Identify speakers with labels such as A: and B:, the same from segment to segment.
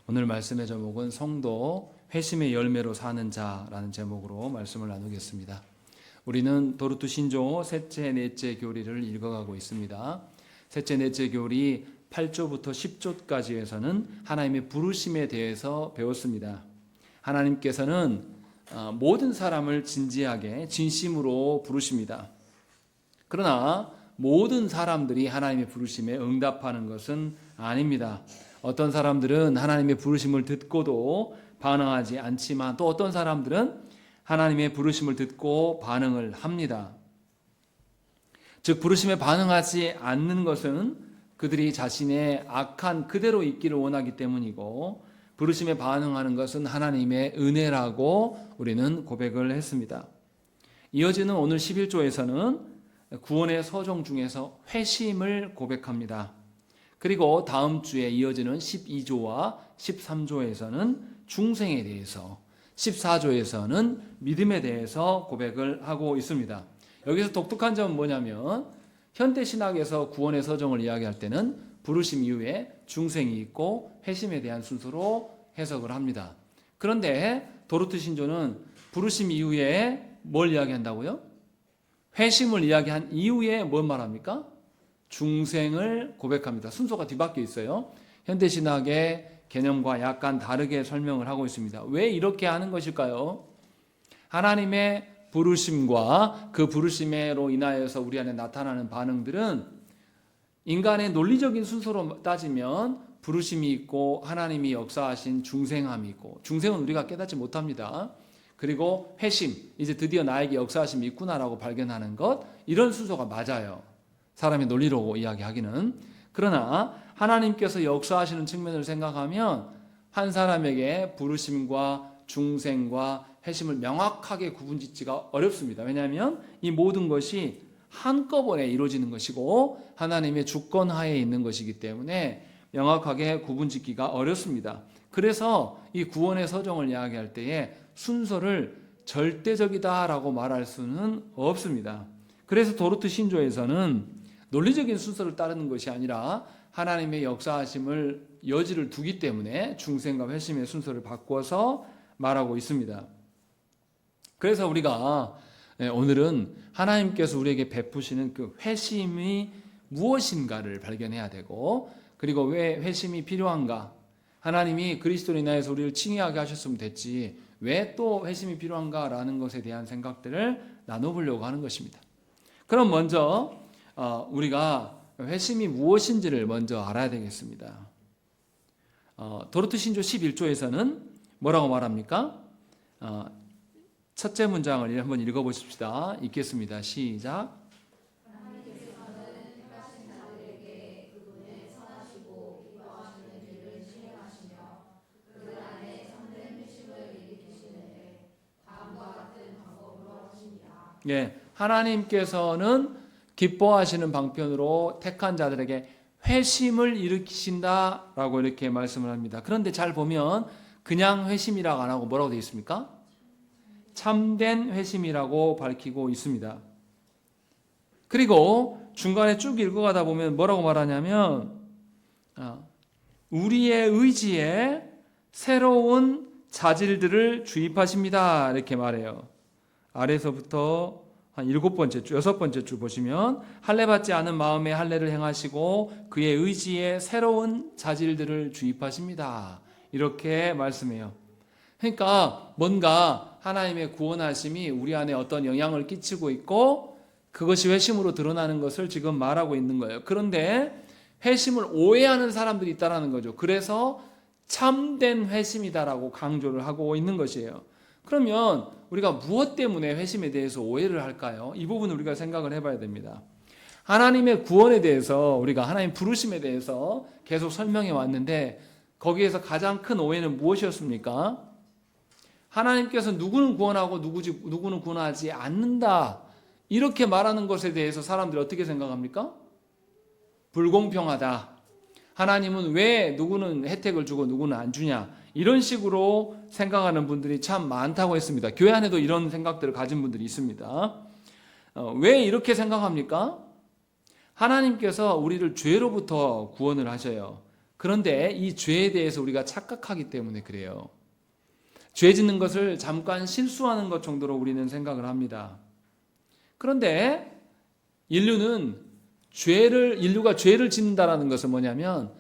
A: 오늘 말씀의 제목은 성도 회심의 열매로 사는 자라는 제목으로 말씀을 나누겠습니다. 우리는 도르트 신조 셋째 넷째 교리를 읽어가고 있습니다. 셋째 넷째 교리 8조부터 10조까지에서는 하나님의 부르심에 대해서 배웠습니다. 하나님께서는 모든 사람을 진지하게 진심으로 부르십니다. 그러나 모든 사람들이 하나님의 부르심에 응답하는 것은 아닙니다. 어떤 사람들은 하나님의 부르심을 듣고도 반응하지 않지만 또 어떤 사람들은 하나님의 부르심을 듣고 반응을 합니다. 즉 부르심에 반응하지 않는 것은 그들이 자신의 악한 그대로 있기를 원하기 때문이고, 부르심에 반응하는 것은 하나님의 은혜라고 우리는 고백을 했습니다. 이어지는 오늘 11조에서는 구원의 서종 중에서 회심을 고백합니다. 그리고 다음 주에 이어지는 12조와 13조에서는 중생에 대해서, 14조에서는 믿음에 대해서 고백을 하고 있습니다. 여기서 독특한 점은 뭐냐면, 현대신학에서 구원의 서정을 이야기할 때는 부르심 이후에 중생이 있고 회심에 대한 순서로 해석을 합니다. 그런데 도르트 신조는 부르심 이후에 뭘 이야기한다고요? 회심을 이야기한 이후에 뭘 말합니까? 중생을 고백합니다. 순서가 뒤바뀌어 있어요. 현대신학의 개념과 약간 다르게 설명을 하고 있습니다. 왜 이렇게 하는 것일까요? 하나님의 부르심과 그 부르심으로 인하여서 우리 안에 나타나는 반응들은 인간의 논리적인 순서로 따지면 부르심이 있고 하나님이 역사하신 중생함이 있고, 중생은 우리가 깨닫지 못합니다. 그리고 회심, 이제 드디어 나에게 역사하심이 있구나라고 발견하는 것, 이런 순서가 맞아요. 사람의 논리로 이야기하기는. 그러나 하나님께서 역사하시는 측면을 생각하면 한 사람에게 부르심과 중생과 회심을 명확하게 구분짓기가 어렵습니다. 왜냐하면 이 모든 것이 한꺼번에 이루어지는 것이고 하나님의 주권 하에 있는 것이기 때문에 명확하게 구분짓기가 어렵습니다. 그래서 이 구원의 서정을 이야기할 때에 순서를 절대적이다라고 말할 수는 없습니다. 그래서 도르트 신조에서는 논리적인 순서를 따르는 것이 아니라 하나님의 역사하심을 여지를 두기 때문에 중생과 회심의 순서를 바꿔서 말하고 있습니다. 그래서 우리가 오늘은 하나님께서 우리에게 베푸시는 그 회심이 무엇인가를 발견해야 되고, 그리고 왜 회심이 필요한가, 하나님이 그리스도로 인하여서 우리를 칭의하게 하셨으면 됐지 왜 또 회심이 필요한가라는 것에 대한 생각들을 나눠보려고 하는 것입니다. 그럼 먼저 우리가 회심이 무엇인지를 먼저 알아야 되겠습니다. 도르트 신조 11조에서는 뭐라고 말합니까? 첫째 문장을 한번 읽어보십시다. 읽겠습니다. 시작. 예, 하나님께서는 기뻐하시는 방편으로 택한 자들에게 회심을 일으키신다라고 이렇게 말씀을 합니다. 그런데 잘 보면 그냥 회심이라고 안 하고 뭐라고 되어 있습니까? 참된 회심이라고 밝히고 있습니다. 그리고 중간에 쭉 읽어가다 보면 뭐라고 말하냐면 우리의 의지에 새로운 자질들을 주입하십니다 이렇게 말해요. 아래서부터 한 7번째 주, 6번째 주 보시면 할례받지 않은 마음에 할례를 행하시고 그의 의지에 새로운 자질들을 주입하십니다. 이렇게 말씀해요. 그러니까 뭔가 하나님의 구원하심이 우리 안에 어떤 영향을 끼치고 있고 그것이 회심으로 드러나는 것을 지금 말하고 있는 거예요. 그런데 회심을 오해하는 사람들이 있다는 거죠. 그래서 참된 회심이다라고 강조를 하고 있는 것이에요. 그러면 우리가 무엇 때문에 회심에 대해서 오해를 할까요? 이 부분을 우리가 생각을 해봐야 됩니다. 하나님의 구원에 대해서, 우리가 하나님 부르심에 대해서 계속 설명해 왔는데 거기에서 가장 큰 오해는 무엇이었습니까? 하나님께서 누구는 구원하고 누구는 구원하지 않는다 이렇게 말하는 것에 대해서 사람들이 어떻게 생각합니까? 불공평하다. 하나님은 왜 누구는 혜택을 주고 누구는 안 주냐, 이런 식으로 생각하는 분들이 참 많다고 했습니다. 교회 안에도 이런 생각들을 가진 분들이 있습니다. 왜 이렇게 생각합니까? 하나님께서 우리를 죄로부터 구원을 하셔요. 그런데 이 죄에 대해서 우리가 착각하기 때문에 그래요. 죄 짓는 것을 잠깐 실수하는 것 정도로 우리는 생각을 합니다. 그런데 인류가 죄를 짓는다라는 것은 뭐냐면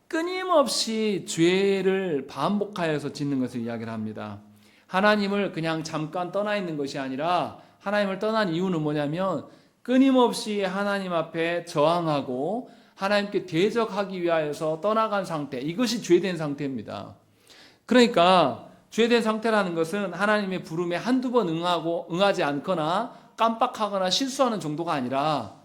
A: 끊임없이 죄를 반복하여서 짓는 것을 이야기를 합니다. 하나님을 그냥 잠깐 떠나 있는 것이 아니라 하나님을 떠난 이유는 뭐냐면 끊임없이 하나님 앞에 저항하고 하나님께 대적하기 위하여서 떠나간 상태, 이것이 죄된 상태입니다. 그러니까 죄된 상태라는 것은 하나님의 부름에 한두 번 응하지 않거나 깜빡하거나 실수하는 정도가 아니라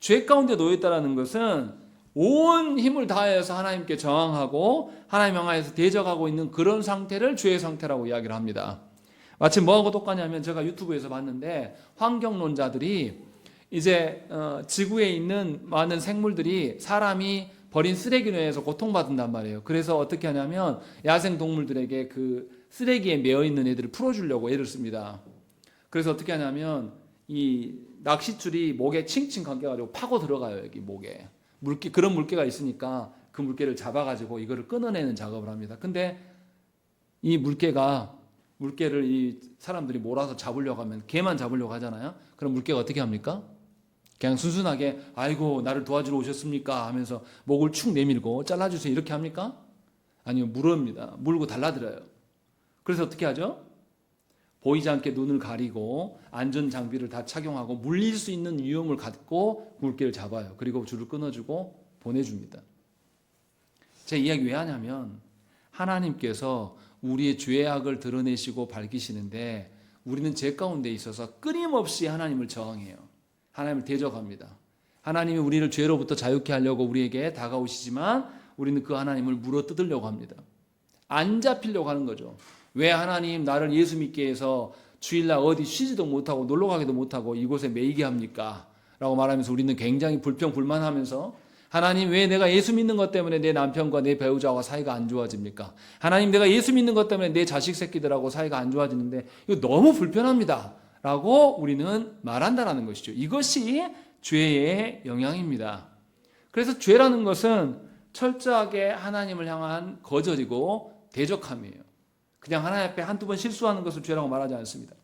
A: 죄 가운데 놓여있다는 것은 온 힘을 다해서 하나님께 저항하고 하나님 향하여서 대적하고 있는 그런 상태를 죄의 상태라고 이야기를 합니다. 마치 뭐하고 똑같냐면 제가 유튜브에서 봤는데 환경론자들이 이제 지구에 있는 많은 생물들이 사람이 버린 쓰레기로 인해서 고통받는단 말이에요. 그래서 어떻게 하냐면 야생 동물들에게 그 쓰레기에 매여 있는 애들을 풀어주려고 애를 씁니다. 그래서 어떻게 하냐면 이 낚싯줄이 목에 칭칭 감겨가지고 파고 들어가요. 여기 목에 그런 물개가 있으니까 그 물개를 잡아가지고 이거를 끊어내는 작업을 합니다. 근데 이 물개를 이 사람들이 몰아서 잡으려고 하면 개만 잡으려고 하잖아요. 그럼 물개가 어떻게 합니까? 그냥 순순하게 아이고 나를 도와주러 오셨습니까 하면서 목을 축 내밀고 잘라주세요 이렇게 합니까? 아니요, 물고 달라들어요. 그래서 어떻게 하죠? 보이지 않게 눈을 가리고 안전 장비를 다 착용하고 물릴 수 있는 위험을 갖고 물개를 잡아요. 그리고 줄을 끊어주고 보내줍니다. 제 이야기 왜 하냐면 하나님께서 우리의 죄악을 드러내시고 밝히시는데 우리는 죄 가운데 있어서 끊임없이 하나님을 저항해요. 하나님을 대적합니다. 하나님이 우리를 죄로부터 자유케 하려고 우리에게 다가오시지만 우리는 그 하나님을 물어뜯으려고 합니다. 안 잡히려고 하는 거죠. 왜 하나님 나를 예수 믿게 해서 주일날 어디 쉬지도 못하고 놀러 가기도 못하고 이곳에 매이게 합니까? 라고 말하면서 우리는 굉장히 불평불만하면서 하나님 왜 내가 예수 믿는 것 때문에 내 남편과 내 배우자와 사이가 안 좋아집니까? 하나님 내가 예수 믿는 것 때문에 내 자식 새끼들하고 사이가 안 좋아지는데 이거 너무 불편합니다. 라고 우리는 말한다는 것이죠. 이것이 죄의 영향입니다. 그래서 죄라는 것은 철저하게 하나님을 향한 거절이고 대적함이에요. 그냥 하나님 앞에 한두 번 실수하는 것을 죄라고 말하지 않습니다.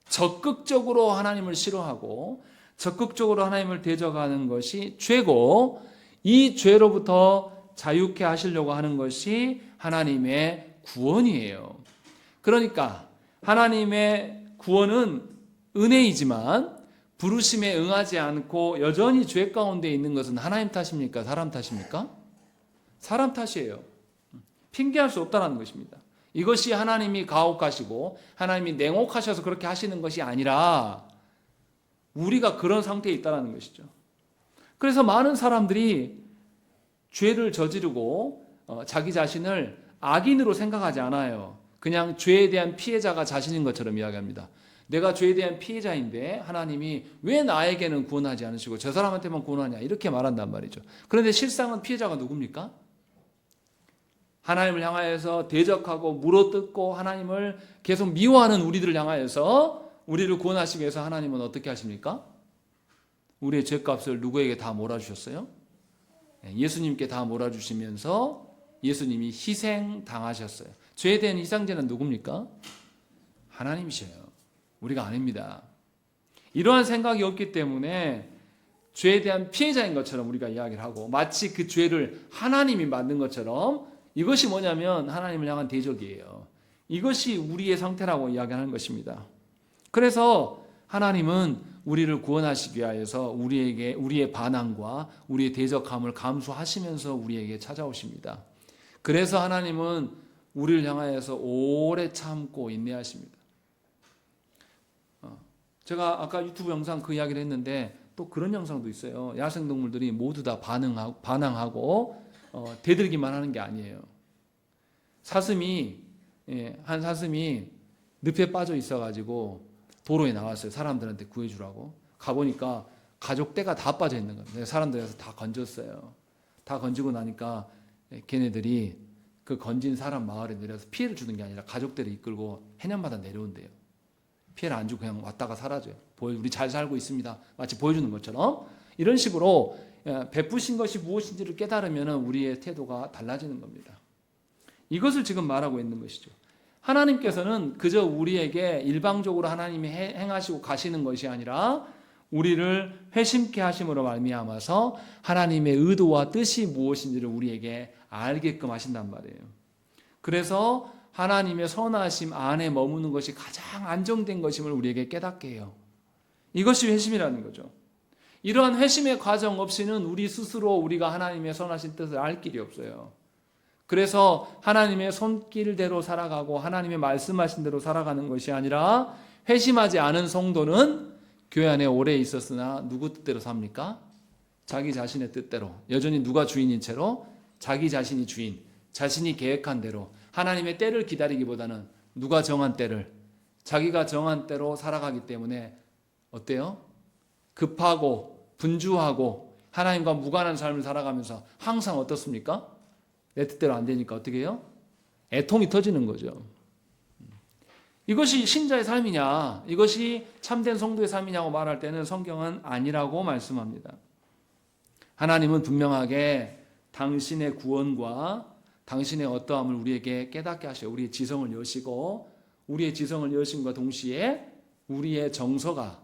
A: 적극적으로 하나님을 싫어하고 적극적으로 하나님을 대적하는 것이 죄고 이 죄로부터 자유케 하시려고 하는 것이 하나님의 구원이에요. 그러니까 하나님의 구원은 은혜이지만 부르심에 응하지 않고 여전히 죄 가운데 있는 것은 하나님 탓입니까? 사람 탓입니까? 사람 탓이에요. 핑계할 수 없다는 것입니다. 이것이 하나님이 가혹하시고 하나님이 냉혹하셔서 그렇게 하시는 것이 아니라 우리가 그런 상태에 있다는 것이죠. 그래서 많은 사람들이 죄를 저지르고 자기 자신을 악인으로 생각하지 않아요. 그냥 죄에 대한 피해자가 자신인 것처럼 이야기합니다. 내가 죄에 대한 피해자인데 하나님이 왜 나에게는 구원하지 않으시고 저 사람한테만 구원하냐 이렇게 말한단 말이죠. 그런데 실상은 피해자가 누굽니까? 하나님을 향하여서 대적하고 물어뜯고 하나님을 계속 미워하는 우리들을 향하여서 우리를 구원하시기 위해서 하나님은 어떻게 하십니까? 우리의 죄값을 누구에게 다 몰아주셨어요? 예수님께 다 몰아주시면서 예수님이 희생당하셨어요. 죄에 대한 희생자는 누굽니까? 하나님이셔요. 우리가 아닙니다. 이러한 생각이 없기 때문에 죄에 대한 피해자인 것처럼 우리가 이야기를 하고 마치 그 죄를 하나님이 만든 것처럼 이것이 뭐냐면 하나님을 향한 대적이에요. 이것이 우리의 상태라고 이야기하는 것입니다. 그래서 하나님은 우리를 구원하시기 위하여서 우리의 반항과 우리의 대적함을 감수하시면서 우리에게 찾아오십니다. 그래서 하나님은 우리를 향하여서 오래 참고 인내하십니다. 제가 아까 유튜브 영상 그 이야기를 했는데 또 그런 영상도 있어요. 야생동물들이 모두 다 반항하고 대들기만 하는 게 아니에요. 한 사슴이 늪에 빠져 있어가지고 도로에 나왔어요. 사람들한테 구해주라고. 가보니까 가족대가 다 빠져 있는 거예요. 사람들에서 다 건졌어요. 다 건지고 나니까 걔네들이 그 건진 사람 마을에 내려서 피해를 주는 게 아니라 가족들을 이끌고 해년마다 내려온대요. 피해를 안 주고 그냥 왔다가 사라져요. 우리 잘 살고 있습니다. 마치 보여주는 것처럼 이런 식으로 베푸신 것이 무엇인지를 깨달으면 우리의 태도가 달라지는 겁니다. 이것을 지금 말하고 있는 것이죠. 하나님께서는 그저 우리에게 일방적으로 하나님이 행하시고 가시는 것이 아니라 우리를 회심케 하심으로 말미암아서 하나님의 의도와 뜻이 무엇인지를 우리에게 알게끔 하신단 말이에요. 그래서 하나님의 선하심 안에 머무는 것이 가장 안정된 것임을 우리에게 깨닫게 해요. 이것이 회심이라는 거죠. 이러한 회심의 과정 없이는 우리 스스로 우리가 하나님의 선하신 뜻을 알 길이 없어요. 그래서 하나님의 손길대로 살아가고 하나님의 말씀하신 대로 살아가는 것이 아니라 회심하지 않은 성도는 교회 안에 오래 있었으나 누구 뜻대로 삽니까? 자기 자신의 뜻대로. 여전히 누가 주인인 채로 자기 자신이 주인, 자신이 계획한 대로 하나님의 때를 기다리기보다는 누가 정한 때를, 자기가 정한 때로 살아가기 때문에 어때요? 급하고 분주하고 하나님과 무관한 삶을 살아가면서 항상 어떻습니까? 내 뜻대로 안 되니까 어떻게 해요? 애통이 터지는 거죠. 이것이 신자의 삶이냐, 이것이 참된 성도의 삶이냐고 말할 때는 성경은 아니라고 말씀합니다. 하나님은 분명하게 당신의 구원과 당신의 어떠함을 우리에게 깨닫게 하셔요. 우리의 지성을 여시고, 우리의 지성을 여심과 동시에 우리의 정서가,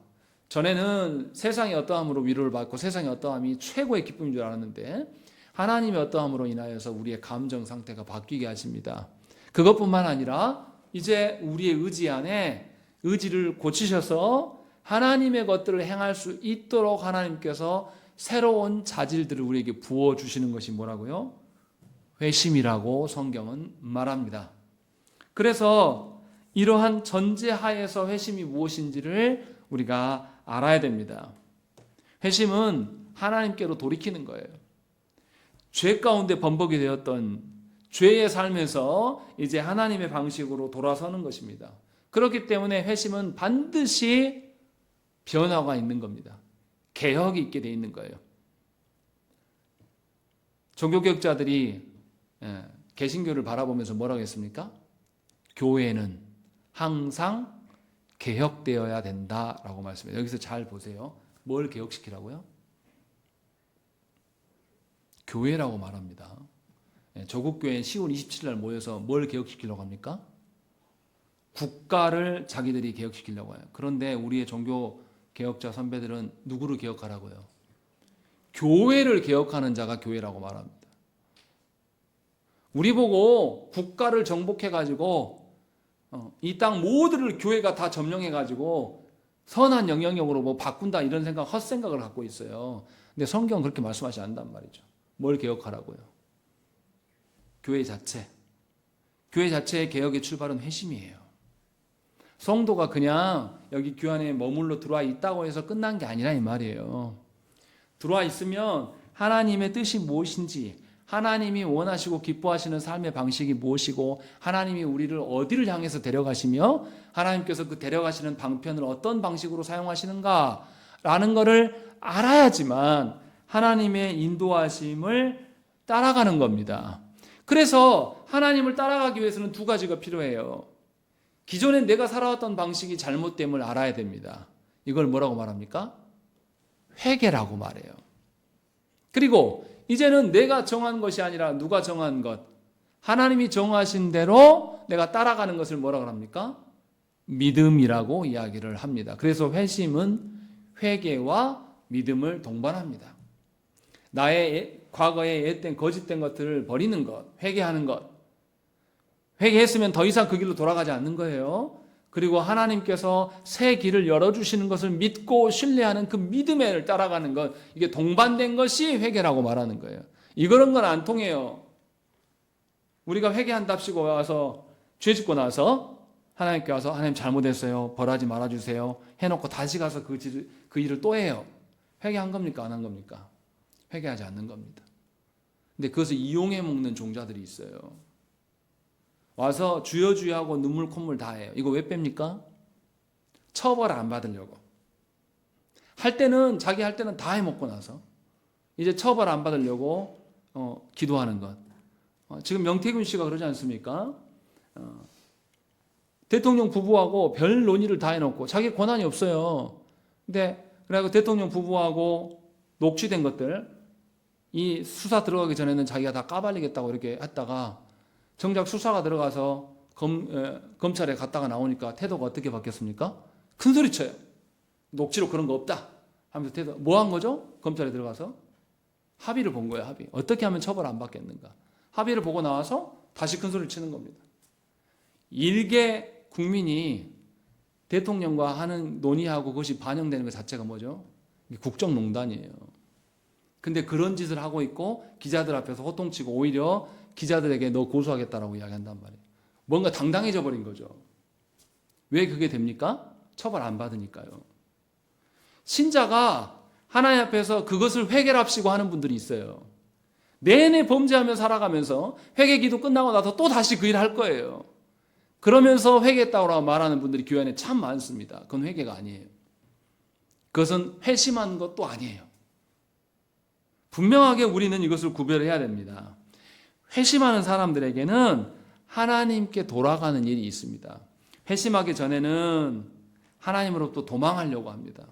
A: 전에는 세상의 어떠함으로 위로를 받고 세상의 어떠함이 최고의 기쁨인 줄 알았는데 하나님의 어떠함으로 인하여서 우리의 감정 상태가 바뀌게 하십니다. 그것뿐만 아니라 이제 우리의 의지 안에 의지를 고치셔서 하나님의 것들을 행할 수 있도록 하나님께서 새로운 자질들을 우리에게 부어주시는 것이 뭐라고요? 회심이라고 성경은 말합니다. 그래서 이러한 전제하에서 회심이 무엇인지를 우리가 알아야 됩니다. 회심은 하나님께로 돌이키는 거예요. 죄 가운데 범벅이 되었던 죄의 삶에서 이제 하나님의 방식으로 돌아서는 것입니다. 그렇기 때문에 회심은 반드시 변화가 있는 겁니다. 개혁이 있게 돼 있는 거예요. 종교개혁자들이 개신교를 바라보면서 뭐라고 했습니까? 교회는 항상 개혁되어야 된다라고 말씀해요. 여기서 잘 보세요. 뭘 개혁시키라고요? 교회라고 말합니다. 조국교회 10월 27일 날 모여서 뭘 개혁시키려고 합니까? 국가를 자기들이 개혁시키려고 해요. 그런데 우리의 종교 개혁자 선배들은 누구를 개혁하라고요? 교회를 개혁하는 자가 교회라고 말합니다. 우리 보고 국가를 정복해가지고 이 땅 모두를 교회가 다 점령해가지고 선한 영향력으로 뭐 바꾼다 이런 생각, 헛생각을 갖고 있어요. 근데 성경은 그렇게 말씀하지 않는단 말이죠. 뭘 개혁하라고요? 교회 자체. 교회 자체의 개혁의 출발은 회심이에요. 성도가 그냥 여기 교회 안에 머물러 들어와 있다고 해서 끝난 게 아니라 이 말이에요. 들어와 있으면 하나님의 뜻이 무엇인지, 하나님이 원하시고 기뻐하시는 삶의 방식이 무엇이고, 하나님이 우리를 어디를 향해서 데려가시며 하나님께서 그 데려가시는 방편을 어떤 방식으로 사용하시는가 라는 것을 알아야지만 하나님의 인도하심을 따라가는 겁니다. 그래서 하나님을 따라가기 위해서는 두 가지가 필요해요. 기존에 내가 살아왔던 방식이 잘못됨을 알아야 됩니다. 이걸 뭐라고 말합니까? 회개라고 말해요. 그리고 이제는 내가 정한 것이 아니라 누가 정한 것, 하나님이 정하신 대로 내가 따라가는 것을 뭐라고 합니까? 믿음이라고 이야기를 합니다. 그래서 회심은 회개와 믿음을 동반합니다. 나의 과거에 옛된 거짓된 것들을 버리는 것, 회개하는 것. 회개했으면 더 이상 그 길로 돌아가지 않는 거예요. 그리고 하나님께서 새 길을 열어주시는 것을 믿고 신뢰하는 그 믿음을 따라가는 것, 이게 동반된 것이 회개라고 말하는 거예요. 이런 건 안 통해요. 우리가 회개한답시고 와서 죄 짓고 나서 하나님께 와서 하나님 잘못했어요, 벌하지 말아주세요 해놓고 다시 가서 그 일을 또 해요. 회개한 겁니까? 안 한 겁니까? 회개하지 않는 겁니다. 근데 그것을 이용해 먹는 종자들이 있어요. 와서 주여 주여 하고 눈물 콧물 다 해요. 이거 왜 뺍니까? 처벌 안 받으려고. 할 때는 자기 할 때는 다 해먹고 나서 이제 처벌 안 받으려고 기도하는 것. 지금 명태균 씨가 그러지 않습니까? 대통령 부부하고 별 논의를 다 해놓고 자기 권한이 없어요. 근데 그래서 대통령 부부하고 녹취된 것들 이 수사 들어가기 전에는 자기가 다 까발리겠다고 이렇게 했다가 정작 수사가 들어가서 검찰에 갔다가 나오니까 태도가 어떻게 바뀌었습니까? 큰 소리 쳐요. 녹취록 그런 거 없다 하면서 태도 뭐 한 거죠? 검찰에 들어가서 합의를 본 거예요. 합의. 어떻게 하면 처벌 안 받겠는가. 합의를 보고 나와서 다시 큰 소리를 치는 겁니다. 일개 국민이 대통령과 하는 논의하고 그것이 반영되는 것 자체가 뭐죠? 국정농단이에요. 근데 그런 짓을 하고 있고 기자들 앞에서 호통치고 오히려 기자들에게 너 고소하겠다라고 이야기한단 말이에요. 뭔가 당당해져 버린 거죠. 왜 그게 됩니까? 처벌 안 받으니까요. 신자가 하나님 앞에서 그것을 회개랍시고 하는 분들이 있어요. 내내 범죄하며 살아가면서 회개 기도 끝나고 나서 또 다시 그 일을 할 거예요. 그러면서 회개했다고 말하는 분들이 교회 안에 참 많습니다. 그건 회개가 아니에요. 그것은 회심한 것도 아니에요. 분명하게 우리는 이것을 구별해야 됩니다. 회심하는 사람들에게는 하나님께 돌아가는 일이 있습니다. 회심하기 전에는 하나님으로부터 도망하려고 합니다.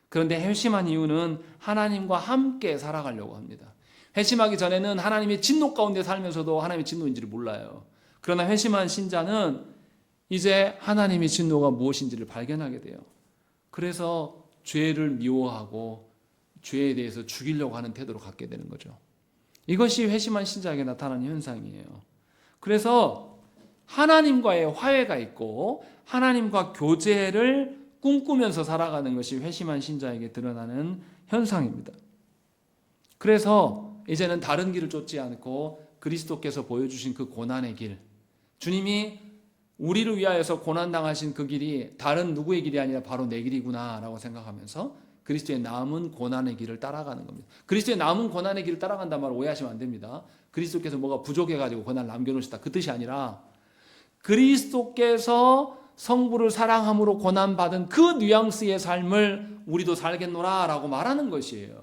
A: 그런데 회심한 이유는 하나님과 함께 살아가려고 합니다. 회심하기 전에는 하나님의 진노 가운데 살면서도 하나님의 진노인지를 몰라요. 그러나 회심한 신자는 이제 하나님의 진노가 무엇인지를 발견하게 돼요. 그래서 죄를 미워하고 죄에 대해서 죽이려고 하는 태도로 갖게 되는 거죠. 이것이 회심한 신자에게 나타나는 현상이에요. 그래서 하나님과의 화해가 있고 하나님과 교제를 꿈꾸면서 살아가는 것이 회심한 신자에게 드러나는 현상입니다. 그래서 이제는 다른 길을 쫓지 않고 그리스도께서 보여주신 그 고난의 길, 주님이 우리를 위하여서 고난당하신 그 길이 다른 누구의 길이 아니라 바로 내 길이구나 라고 생각하면서 그리스도의 남은 고난의 길을 따라가는 겁니다. 그리스도의 남은 고난의 길을 따라간다는 말을 오해하시면 안 됩니다. 그리스도께서 뭐가 부족해가지고 고난을 남겨놓으시다 그 뜻이 아니라 그리스도께서 성부를 사랑함으로 고난받은 그 뉘앙스의 삶을 우리도 살겠노라 라고 말하는 것이에요.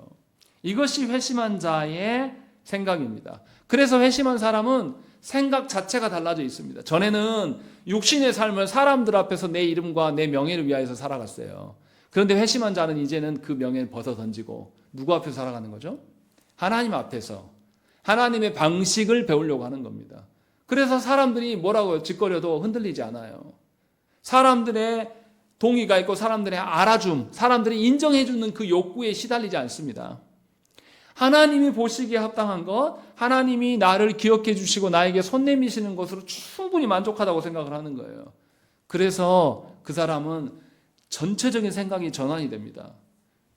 A: 이것이 회심한 자의 생각입니다. 그래서 회심한 사람은 생각 자체가 달라져 있습니다. 전에는 육신의 삶을 사람들 앞에서 내 이름과 내 명예를 위하여서 살아갔어요. 그런데 회심한 자는 이제는 그 명예를 벗어 던지고 누구 앞에서 살아가는 거죠? 하나님 앞에서 하나님의 방식을 배우려고 하는 겁니다. 그래서 사람들이 뭐라고 짓거려도 흔들리지 않아요. 사람들의 동의가 있고 사람들의 알아줌, 사람들이 인정해주는 그 욕구에 시달리지 않습니다. 하나님이 보시기에 합당한 것, 하나님이 나를 기억해 주시고 나에게 손 내미시는 것으로 충분히 만족하다고 생각을 하는 거예요. 그래서 그 사람은 전체적인 생각이 전환이 됩니다.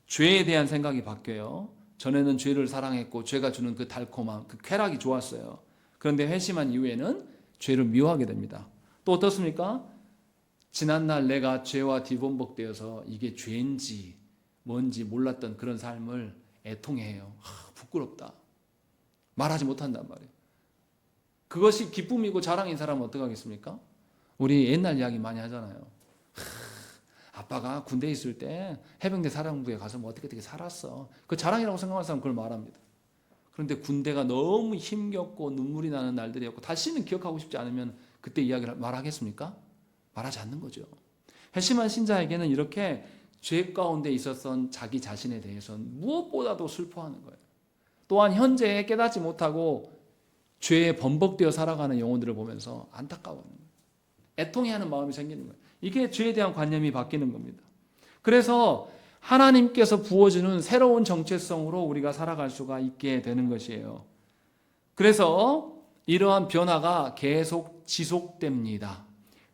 A: 죄에 대한 생각이 바뀌어요. 전에는 죄를 사랑했고 죄가 주는 그 달콤함, 그 쾌락이 좋았어요. 그런데 회심한 이후에는 죄를 미워하게 됩니다. 또 어떻습니까? 지난날 내가 죄와 뒤범벅되어서 이게 죄인지 뭔지 몰랐던 그런 삶을 애통해요. 부끄럽다. 말하지 못한단 말이에요. 그것이 기쁨이고 자랑인 사람은 어떻게 하겠습니까? 우리 옛날 이야기 많이 하잖아요. 아빠가 군대에 있을 때 해병대 사령부에 가서 뭐 어떻게 살았어. 그 자랑이라고 생각하는 사람은 그걸 말합니다. 그런데 군대가 너무 힘겹고 눈물이 나는 날들이었고 다시는 기억하고 싶지 않으면 그때 이야기를 말하겠습니까? 말하지 않는 거죠. 회심한 신자에게는 이렇게 죄 가운데 있었던 자기 자신에 대해서는 무엇보다도 슬퍼하는 거예요. 또한 현재에 깨닫지 못하고 죄에 범벅되어 살아가는 영혼들을 보면서 안타까워하는 거예요. 애통해하는 마음이 생기는 거예요. 이게 죄에 대한 관념이 바뀌는 겁니다. 그래서 하나님께서 부어주는 새로운 정체성으로 우리가 살아갈 수가 있게 되는 것이에요. 그래서 이러한 변화가 계속 지속됩니다.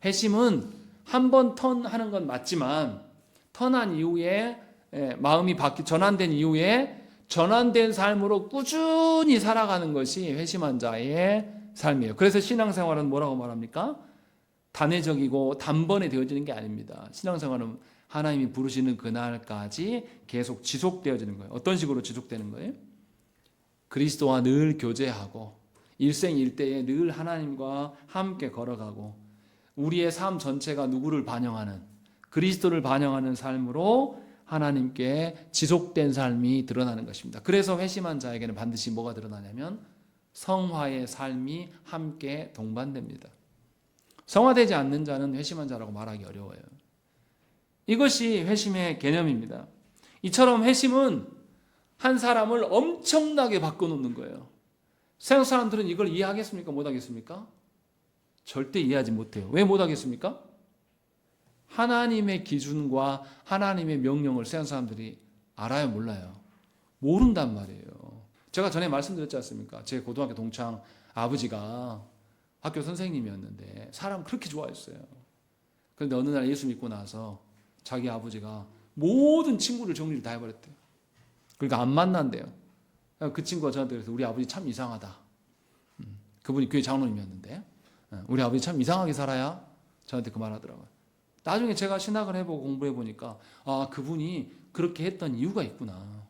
A: 회심은 한 번 턴하는 건 맞지만 턴한 이후에 마음이 전환된 이후에 전환된 삶으로 꾸준히 살아가는 것이 회심한 자의 삶이에요. 그래서 신앙생활은 뭐라고 말합니까? 단회적이고 단번에 되어지는 게 아닙니다. 신앙생활은 하나님이 부르시는 그날까지 계속 지속되어지는 거예요. 어떤 식으로 지속되는 거예요? 그리스도와 늘 교제하고 일생일대에 늘 하나님과 함께 걸어가고 우리의 삶 전체가 누구를 반영하는 그리스도를 반영하는 삶으로 하나님께 지속된 삶이 드러나는 것입니다. 그래서 회심한 자에게는 반드시 뭐가 드러나냐면 성화의 삶이 함께 동반됩니다. 성화되지 않는 자는 회심한 자라고 말하기 어려워요. 이것이 회심의 개념입니다. 이처럼 회심은 한 사람을 엄청나게 바꿔놓는 거예요. 세상 사람들은 이걸 이해하겠습니까? 못하겠습니까? 절대 이해하지 못해요. 왜 못하겠습니까? 하나님의 기준과 하나님의 명령을 세상 사람들이 알아요, 몰라요? 모른단 말이에요. 제가 전에 말씀드렸지 않습니까? 제 고등학교 동창 아버지가 학교 선생님이었는데 사람 그렇게 좋아했어요. 그런데 어느 날 예수 믿고 나서 자기 아버지가 모든 친구를 정리를 다 해버렸대요. 그러니까 안 만난대요. 그 친구가 저한테 그래서 우리 아버지 참 이상하다. 그분이 교회 장로님이었는데 우리 아버지 참 이상하게 살아야 저한테 그 말 하더라고요. 나중에 제가 신학을 해보고 공부해보니까 아, 그분이 그렇게 했던 이유가 있구나.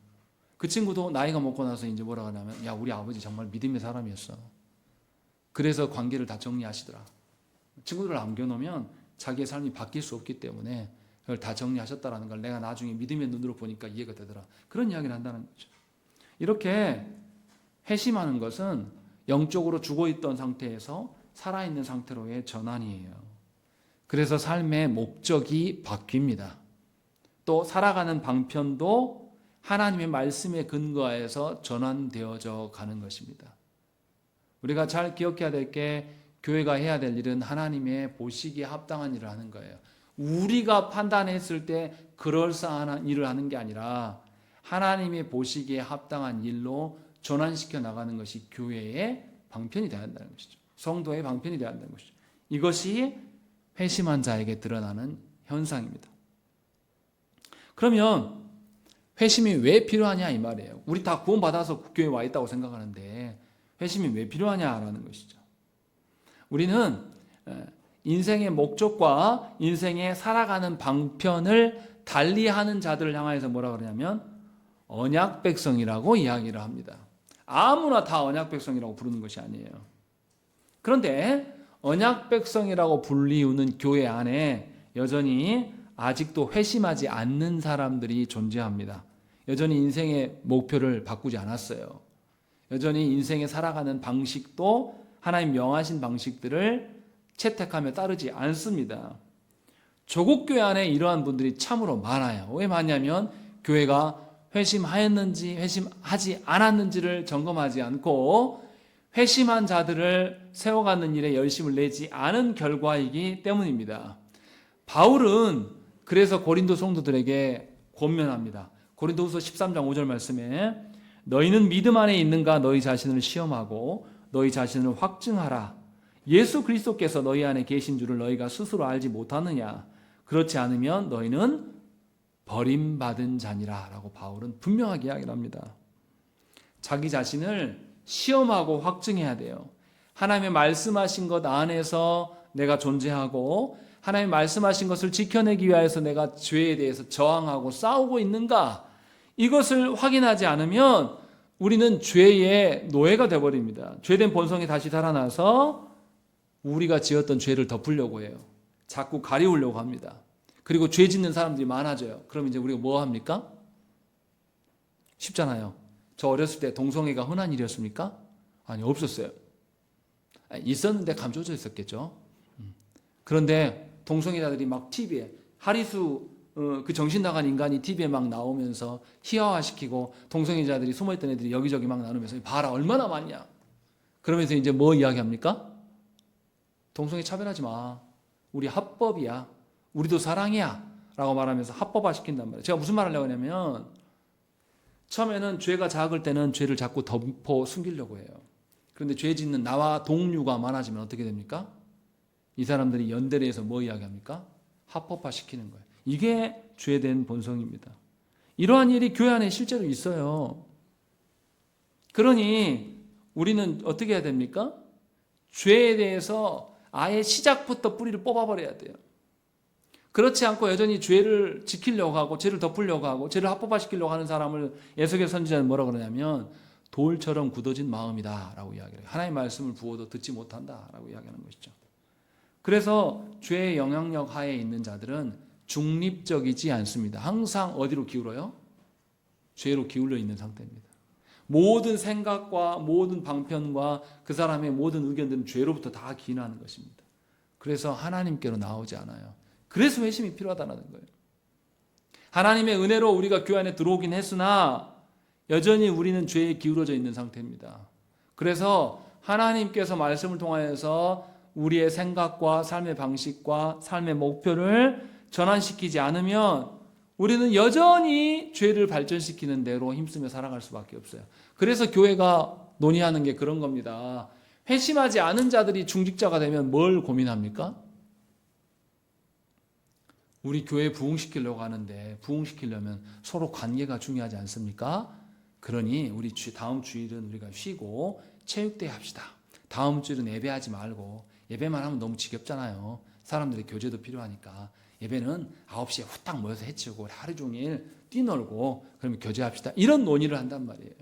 A: 그 친구도 나이가 먹고 나서 이제 뭐라 하냐면 야, 우리 아버지 정말 믿음의 사람이었어. 그래서 관계를 다 정리하시더라. 친구들을 남겨놓으면 자기의 삶이 바뀔 수 없기 때문에 그걸 다 정리하셨다라는 걸 내가 나중에 믿음의 눈으로 보니까 이해가 되더라. 그런 이야기를 한다는 거죠. 이렇게 회심하는 것은 영적으로 죽어있던 상태에서 살아있는 상태로의 전환이에요. 그래서 삶의 목적이 바뀝니다. 또 살아가는 방편도 하나님의 말씀에 근거해서 전환되어져 가는 것입니다. 우리가 잘 기억해야 될 게 교회가 해야 될 일은 하나님의 보시기에 합당한 일을 하는 거예요. 우리가 판단했을 때 그럴싸한 일을 하는 게 아니라 하나님의 보시기에 합당한 일로 전환시켜 나가는 것이 교회의 방편이 되어야 한다는 것이죠. 성도의 방편이 되어야 한다는 것이죠. 이것이 회심한 자에게 드러나는 현상입니다. 그러면 회심이 왜 필요하냐 이 말이에요. 우리 다 구원받아서 교회에 와 있다고 생각하는데 회심이 왜 필요하냐라는 것이죠. 우리는 인생의 목적과 인생의 살아가는 방편을 달리하는 자들을 향해서 뭐라 그러냐면 언약 백성이라고 이야기를 합니다. 아무나 다 언약 백성이라고 부르는 것이 아니에요. 그런데 언약 백성이라고 불리우는 교회 안에 여전히 아직도 회심하지 않는 사람들이 존재합니다. 여전히 인생의 목표를 바꾸지 않았어요. 여전히 인생에 살아가는 방식도 하나님 명하신 방식들을 채택하며 따르지 않습니다. 조국 교회 안에 이러한 분들이 참으로 많아요. 왜 많냐면 교회가 회심하였는지 회심하지 않았는지를 점검하지 않고 회심한 자들을 세워가는 일에 열심을 내지 않은 결과이기 때문입니다. 바울은 그래서 고린도 성도들에게 권면합니다. 고린도후서 13장 5절 말씀에 너희는 믿음 안에 있는가 너희 자신을 시험하고 너희 자신을 확증하라. 예수 그리스도께서 너희 안에 계신 줄을 너희가 스스로 알지 못하느냐. 그렇지 않으면 너희는 버림받은 자니라 라고 바울은 분명하게 이야기를 합니다. 자기 자신을 시험하고 확증해야 돼요. 하나님의 말씀하신 것 안에서 내가 존재하고 하나님 말씀하신 것을 지켜내기 위해서 내가 죄에 대해서 저항하고 싸우고 있는가? 이것을 확인하지 않으면 우리는 죄의 노예가 되어버립니다. 죄된 본성이 다시 살아나서 우리가 지었던 죄를 덮으려고 해요. 자꾸 가리우려고 합니다. 그리고 죄 짓는 사람들이 많아져요. 그럼 이제 우리가 뭐 합니까? 쉽잖아요. 저 어렸을 때 동성애가 흔한 일이었습니까? 아니, 없었어요. 있었는데 감춰져 있었겠죠. 그런데 동성애자들이 막 TV에 하리수 그 정신 나간 인간이 TV에 막 나오면서 희화화시키고 동성애자들이 숨어있던 애들이 여기저기 막 나누면서 봐라 얼마나 많냐. 그러면서 이제 뭐 이야기합니까? 동성애 차별하지 마. 우리 합법이야. 우리도 사랑이야. 라고 말하면서 합법화 시킨단 말이에요. 제가 무슨 말을 하려고 하냐면 처음에는 죄가 작을 때는 죄를 자꾸 덮어 숨기려고 해요. 그런데 죄 짓는 나와 동류가 많아지면 어떻게 됩니까? 이 사람들이 연대를 해서 뭐 이야기합니까? 합법화 시키는 거예요. 이게 죄된 본성입니다. 이러한 일이 교회 안에 실제로 있어요. 그러니 우리는 어떻게 해야 됩니까? 죄에 대해서 아예 시작부터 뿌리를 뽑아버려야 돼요. 그렇지 않고 여전히 죄를 지키려고 하고 죄를 덮으려고 하고 죄를 합법화시키려고 하는 사람을 에스겔 선지자는 뭐라 그러냐면 돌처럼 굳어진 마음이다 라고 이야기해요. 하나님의 말씀을 부어도 듣지 못한다 라고 이야기하는 것이죠. 그래서 죄의 영향력 하에 있는 자들은 중립적이지 않습니다. 항상 어디로 기울어요? 죄로 기울려 있는 상태입니다. 모든 생각과 모든 방편과 그 사람의 모든 의견들은 죄로부터 다 기인하는 것입니다. 그래서 하나님께로 나오지 않아요. 그래서 회심이 필요하다는 거예요. 하나님의 은혜로 우리가 교회 안에 들어오긴 했으나 여전히 우리는 죄에 기울어져 있는 상태입니다. 그래서 하나님께서 말씀을 통하여서 우리의 생각과 삶의 방식과 삶의 목표를 전환시키지 않으면 우리는 여전히 죄를 발전시키는 대로 힘쓰며 살아갈 수밖에 없어요. 그래서 교회가 논의하는 게 그런 겁니다. 회심하지 않은 자들이 중직자가 되면 뭘 고민합니까? 우리 교회 부흥시키려고 하는데 부흥시키려면 서로 관계가 중요하지 않습니까? 그러니 우리 다음 주일은 우리가 쉬고 체육대회 합시다. 다음 주일은 예배하지 말고, 예배만 하면 너무 지겹잖아요. 사람들의 교제도 필요하니까 예배는 9시에 후딱 모여서 해치우고 하루 종일 뛰놀고 그러면 교제합시다. 이런 논의를 한단 말이에요.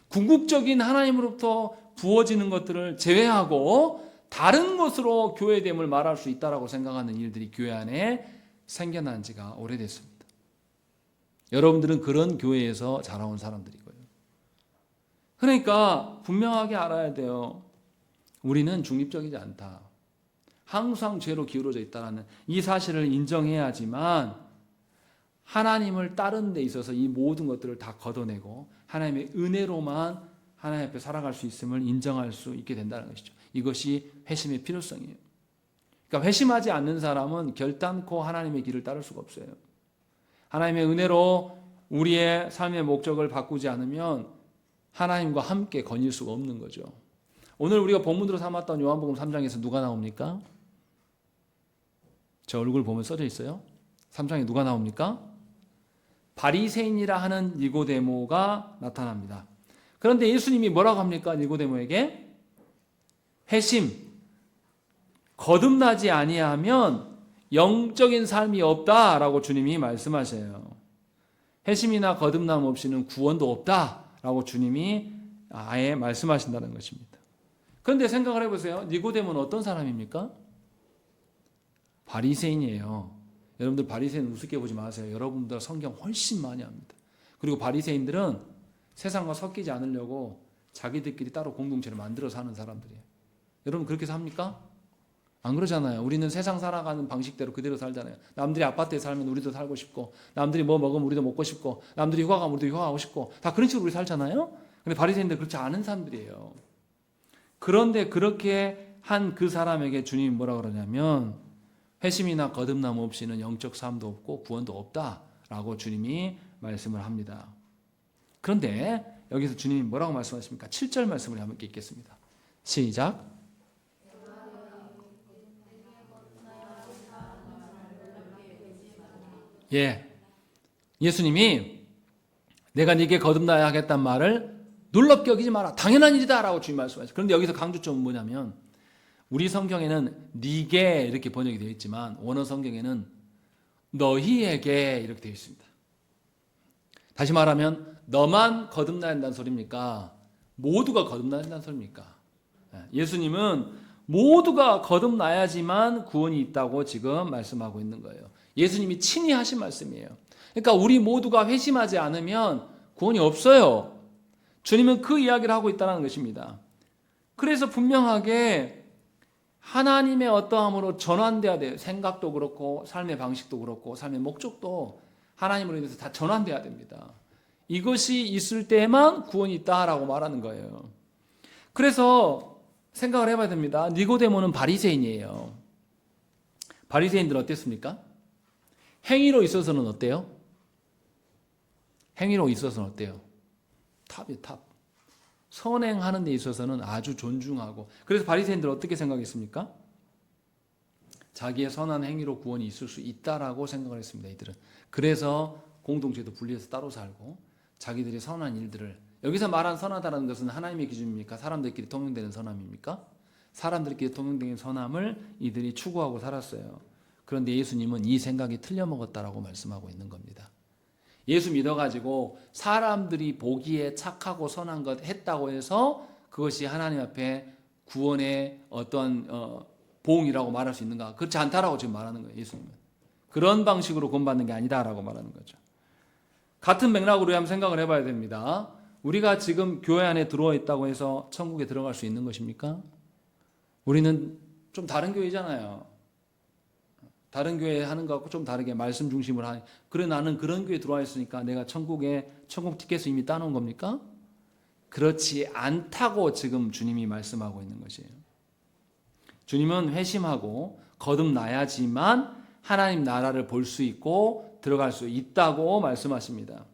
A: 궁극적인 하나님으로부터 부어지는 것들을 제외하고 다른 것으로 교회됨을 말할 수 있다고 생각하는 일들이 교회 안에 생겨난 지가 오래됐습니다. 여러분들은 그런 교회에서 자라온 사람들이고요. 그러니까 분명하게 알아야 돼요. 우리는 중립적이지 않다. 항상 죄로 기울어져 있다는 이 사실을 인정해야지만 하나님을 따르는 데 있어서 이 모든 것들을 다 걷어내고 하나님의 은혜로만 하나님 앞에 살아갈 수 있음을 인정할 수 있게 된다는 것이죠. 이것이 회심의 필요성이에요. 그러니까 회심하지 않는 사람은 결단코 하나님의 길을 따를 수가 없어요. 하나님의 은혜로 우리의 삶의 목적을 바꾸지 않으면 하나님과 함께 거닐 수가 없는 거죠. 오늘 우리가 본문으로 삼았던 요한복음 3장에서 누가 나옵니까? 저 얼굴 보면 써져 있어요. 3장에 누가 나옵니까? 바리새인이라 하는 니고데모가 나타납니다. 그런데 예수님이 뭐라고 합니까? 니고데모에게 회심, 거듭나지 아니하면 영적인 삶이 없다라고 주님이 말씀하세요. 회심이나 거듭남 없이는 구원도 없다라고 주님이 아예 말씀하신다는 것입니다. 그런데 생각을 해보세요. 니고데모는 어떤 사람입니까? 바리새인이에요. 여러분들 바리새인 우습게 보지 마세요. 여러분들 성경 훨씬 많이 합니다. 그리고 바리새인들은 세상과 섞이지 않으려고 자기들끼리 따로 공동체를 만들어 사는 사람들이에요. 여러분 그렇게 삽니까? 안 그러잖아요. 우리는 세상 살아가는 방식대로 그대로 살잖아요. 남들이 아파트에 살면 우리도 살고 싶고, 남들이 뭐 먹으면 우리도 먹고 싶고, 남들이 휴가 가면 우리도 휴가하고 싶고, 다 그런 식으로 우리 살잖아요. 근데 바리새인들 그렇지 않은 사람들이에요. 그런데 그렇게 한 그 사람에게 주님이 뭐라 그러냐면 회심이나 거듭남 없이는 영적 삶도 없고 구원도 없다라고 주님이 말씀을 합니다. 그런데 여기서 주님이 뭐라고 말씀하십니까? 7절 말씀을 함께 읽겠습니다. 시작. 예수님이 내가 네게 거듭나야 하겠다는 말을 놀랍게 여기지 마라. 당연한 일이다 라고 주님 말씀하셨어요. 그런데 여기서 강조점은 뭐냐면 우리 성경에는 네게 이렇게 번역이 되어 있지만 원어 성경에는 너희에게 이렇게 되어 있습니다. 다시 말하면 너만 거듭나야 한다는 소리입니까? 모두가 거듭나야 한다는 소리입니까? 예수님은 모두가 거듭나야지만 구원이 있다고 지금 말씀하고 있는 거예요. 예수님이 친히 하신 말씀이에요. 그러니까 우리 모두가 회심하지 않으면 구원이 없어요. 주님은 그 이야기를 하고 있다는 것입니다. 그래서 분명하게 하나님의 어떠함으로 전환돼야 돼요. 생각도 그렇고 삶의 방식도 그렇고 삶의 목적도 하나님으로 인해서 다 전환돼야 됩니다. 이것이 있을 때만 구원이 있다라고 말하는 거예요. 그래서 생각을 해봐야 됩니다. 니고데모는 바리새인이에요. 바리새인들은 어땠습니까? 행위로 있어서는 어때요? 행위로 있어서는 어때요? 탑이에요, 탑. 선행하는 데 있어서는 아주 존중하고, 그래서 바리새인들은 어떻게 생각했습니까? 자기의 선한 행위로 구원이 있을 수 있다라고 생각을 했습니다. 이들은. 그래서 공동체도 분리해서 따로 살고 자기들이 선한 일들을, 여기서 말한 선하다는 것은 하나님의 기준입니까? 사람들끼리 통용되는 선함입니까? 사람들끼리 통용되는 선함을 이들이 추구하고 살았어요. 그런데 예수님은 이 생각이 틀려먹었다라고 말씀하고 있는 겁니다. 예수 믿어가지고 사람들이 보기에 착하고 선한 것 했다고 해서 그것이 하나님 앞에 구원의 어떤 보응이라고 말할 수 있는가? 그렇지 않다라고 지금 말하는 거예요. 예수님은. 그런 방식으로 구원받는 게 아니다라고 말하는 거죠. 같은 맥락으로 한번 생각을 해봐야 됩니다. 우리가 지금 교회 안에 들어와 있다고 해서 천국에 들어갈 수 있는 것입니까? 우리는 좀 다른 교회잖아요. 다른 교회 하는 것 같고 좀 다르게 말씀 중심으로 하는. 그래 나는 그런 교회 들어와 있으니까 내가 천국 티켓을 이미 따놓은 겁니까? 그렇지 않다고 지금 주님이 말씀하고 있는 것이에요. 주님은 회심하고 거듭나야지만 하나님 나라를 볼 수 있고 들어갈 수 있다고 말씀하십니다.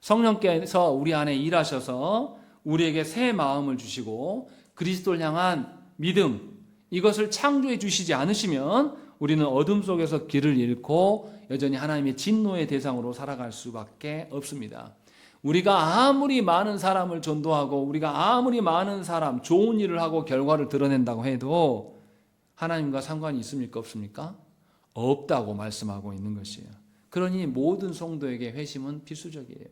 A: 성령께서 우리 안에 일하셔서 우리에게 새 마음을 주시고 그리스도를 향한 믿음, 이것을 창조해 주시지 않으시면 우리는 어둠 속에서 길을 잃고 여전히 하나님의 진노의 대상으로 살아갈 수밖에 없습니다. 우리가 아무리 많은 사람을 전도하고 우리가 아무리 많은 사람 좋은 일을 하고 결과를 드러낸다고 해도 하나님과 상관이 있습니까? 없습니까? 없다고 말씀하고 있는 것이에요. 그러니 모든 성도에게 회심은 필수적이에요.